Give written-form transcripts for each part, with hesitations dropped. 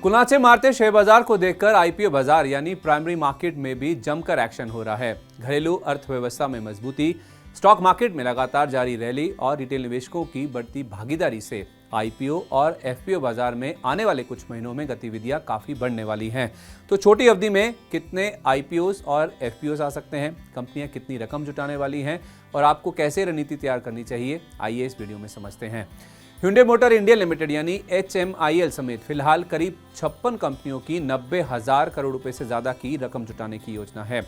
कुनाचे मारते शेयर बाजार को देखकर आईपीओ बाजार यानी प्राइमरी मार्केट में भी जमकर एक्शन हो रहा है। घरेलू अर्थव्यवस्था में मजबूती, स्टॉक मार्केट में लगातार जारी रैली और रिटेल निवेशकों की बढ़ती भागीदारी से आईपीओ और एफपीओ बाजार में आने वाले कुछ महीनों में गतिविधियां काफी बढ़ने वाली हैं। तो छोटी अवधि में कितने आईपीओस और एफपीओस आ सकते हैं, कंपनियां कितनी रकम जुटाने वाली हैं और आपको कैसे रणनीति तैयार करनी चाहिए, आइए इस वीडियो में समझते हैं। Hyundai मोटर इंडिया लिमिटेड यानी HMIL समेत फिलहाल करीब 56 कंपनियों की 90,000 करोड़ रुपए से ज्यादा की रकम जुटाने की योजना है।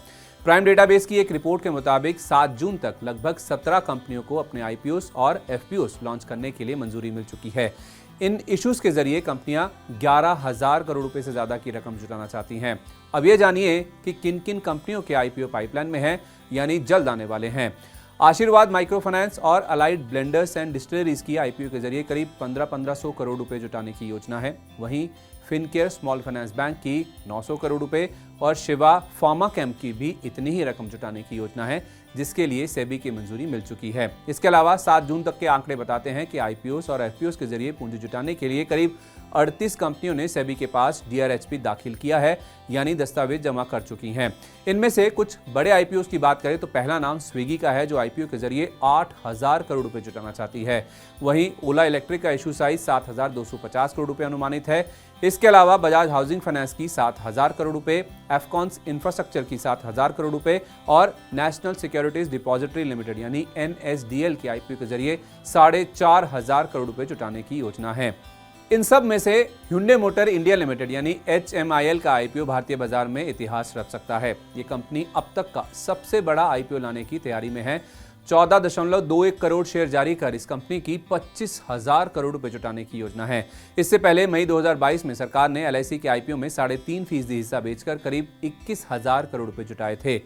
प्राइम डेटाबेस की एक रिपोर्ट के मुताबिक 7 जून तक लगभग 17 कंपनियों को अपने आईपीओस और एफपीओस लॉन्च करने के लिए मंजूरी मिल चुकी है। इन इश्यूज के जरिए कंपनियां 11,000 करोड़ रुपए से ज्यादा की रकम जुटाना चाहती हैं। अब ये जानिए कि किन किन कंपनियों के आईपीओ पाइपलाइन में हैं, यानी जल्द आने वाले हैं। आशीर्वाद माइक्रो फाइनेंस और अलाइड ब्लेंडर्स एंड डिस्टिलरीज की आईपीओ के जरिए करीब 1500 करोड़ रुपए जुटाने की योजना है। वहीं फिनकेयर स्मॉल फाइनेंस बैंक की 900 करोड़ रुपए और शिवा फार्माकेम की भी इतनी ही रकम जुटाने की योजना है, जिसके लिए सेबी की मंजूरी मिल चुकी है। इसके अलावा 7 जून तक के आंकड़े बताते हैं कि आईपीओस और एफपीओस के जरिए पूंजी जुटाने के लिए करीब 38 कंपनियों ने सेबी के पास डीआरएचपी दाखिल किया है, यानी दस्तावेज जमा कर चुकी हैं। इनमें से कुछ बड़े आईपीओस की बात करें तो पहला नाम स्विगी का है, जो आईपीओ के जरिए 8,000 करोड़ रुपए जुटाना चाहती है। वहीं ओला इलेक्ट्रिक का इशू साइज 7,250 करोड़ रुपए अनुमानित है। इसके अलावा बजाज हाउसिंग फाइनेंस की 7,000 करोड़ रुपए, एफकॉन्स इंफ्रास्ट्रक्चर की 7,000 करोड़ रुपए और नेशनल सिक्योरिटीज डिपॉजिटरी लिमिटेड यानी NSDL की आईपीओ के जरिए 4,500 करोड़ रुपए जुटाने की योजना है। इन सब में से Hyundai मोटर इंडिया लिमिटेड यानी HMIL का आईपीओ भारतीय बाजार में इतिहास रच सकता है। ये कंपनी अब तक का सबसे बड़ा आईपीओ लाने की तैयारी में है। 14.21 करोड़ शेयर जारी कर इस कंपनी की 25,000 करोड़ रुपए जुटाने की योजना है। इससे पहले मई 2022 में सरकार ने LIC के आईपीओ में 3.5% हिस्सा बेचकर करीब 21,000 करोड़ रुपए जुटाए थे।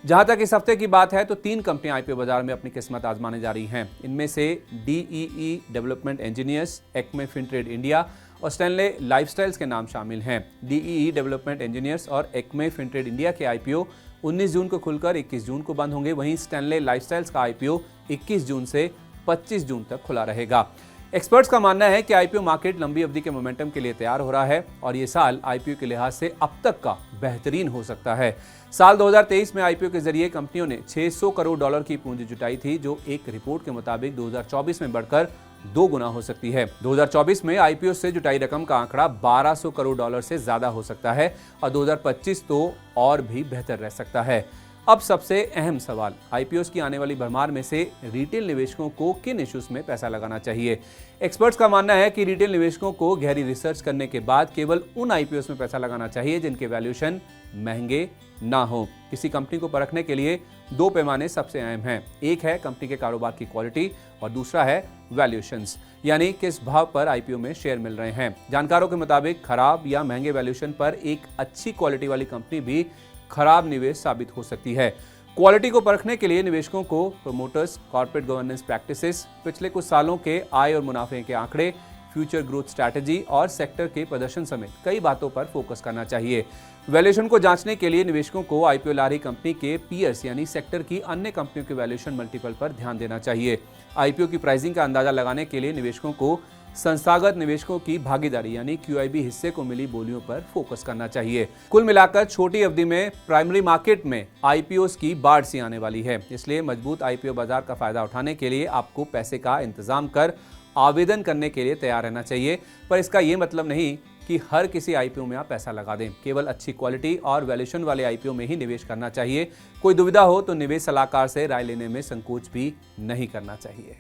जहां तक इस हफ्ते की बात है तो 3 कंपनियां आईपीओ बाजार में अपनी किस्मत आजमाने जा रही हैं। इनमें से DEE development engineers, Acme Fintrade India और स्टैनले लाइफस्टाइल्स के नाम शामिल हैं। DEE डेवलपमेंट इंजीनियर्स और एक्मे फिनट्रेड इंडिया के आईपीओ 19 जून को खुलकर 21 जून को बंद होंगे। वहीं स्टैनले लाइफस्टाइल्स का आईपीओ 21 जून से 25 जून तक खुला रहेगा। एक्सपर्ट्स का मानना है कि आईपीओ मार्केट लंबी अवधि के मोमेंटम के लिए तैयार हो रहा है और ये साल आईपीओ के लिहाज से अब तक का बेहतरीन हो सकता है। साल 2023 में आईपीओ के जरिए कंपनियों ने $600 करोड़ की पूंजी जुटाई थी, जो एक रिपोर्ट के मुताबिक 2024 में बढ़कर 2 गुना हो सकती है। 2024 में आईपीओ से जुटाई रकम का आंकड़ा $1,200 करोड़ से ज्यादा हो सकता है और 2025 तो और भी बेहतर रह सकता है। अब सबसे अहम सवाल, आईपीओस की आने वाली भरमार में से रिटेल निवेशकों को किन इश्यूज में पैसा लगाना चाहिए। एक्सपर्ट्स का मानना है कि रिटेल निवेशकों को गहरी रिसर्च करने के बाद केवल उन आईपीओस में पैसा लगाना चाहिए जिनके वैल्यूएशन महंगे ना हो। किसी कंपनी को परखने के लिए 2 पैमाने सबसे अहम हैं। एक है कंपनी के कारोबार की क्वालिटी और दूसरा है वैल्यूएशंस, यानी किस भाव पर आईपीओ में शेयर मिल रहे हैं। जानकारों के मुताबिक खराब या महंगे वैल्यूएशन पर एक अच्छी क्वालिटी वाली कंपनी भी खराब निवेश साबित हो सकती है। क्वालिटी को परखने के लिए निवेशकों को प्रोमोटर्स, कॉर्पोरेट गवर्नेंस प्रैक्टिसेस, पिछले कुछ सालों के आय और मुनाफे के आंकड़े, फ्यूचर ग्रोथ स्ट्रैटेजी और सेक्टर के प्रदर्शन समेत कई बातों पर फोकस करना चाहिए। वैल्यूएशन को जांचने के लिए निवेशकों को आईपीओ ला रही कंपनी के पीयर्स यानी सेक्टर की अन्य कंपनियों के वैल्यूएशन मल्टीपल पर ध्यान देना चाहिए। आईपीओ की प्राइसिंग का अंदाजा लगाने के लिए निवेशकों को संस्थागत निवेशकों की भागीदारी यानी QIB हिस्से को मिली बोलियों पर फोकस करना चाहिए। कुल मिलाकर छोटी अवधि में प्राइमरी मार्केट में आईपीओस की बाढ़ सी आने वाली है, इसलिए मजबूत आईपीओ बाजार का फायदा उठाने के लिए आपको पैसे का इंतजाम कर आवेदन करने के लिए तैयार रहना चाहिए। पर इसका ये मतलब नहीं कि हर किसी आईपीओ में आप पैसा लगा दें। केवल अच्छी क्वालिटी और वैल्यूएशन वाले आईपीओ में ही निवेश करना चाहिए। कोई दुविधा हो तो निवेश सलाहकार से राय लेने में संकोच भी नहीं करना चाहिए।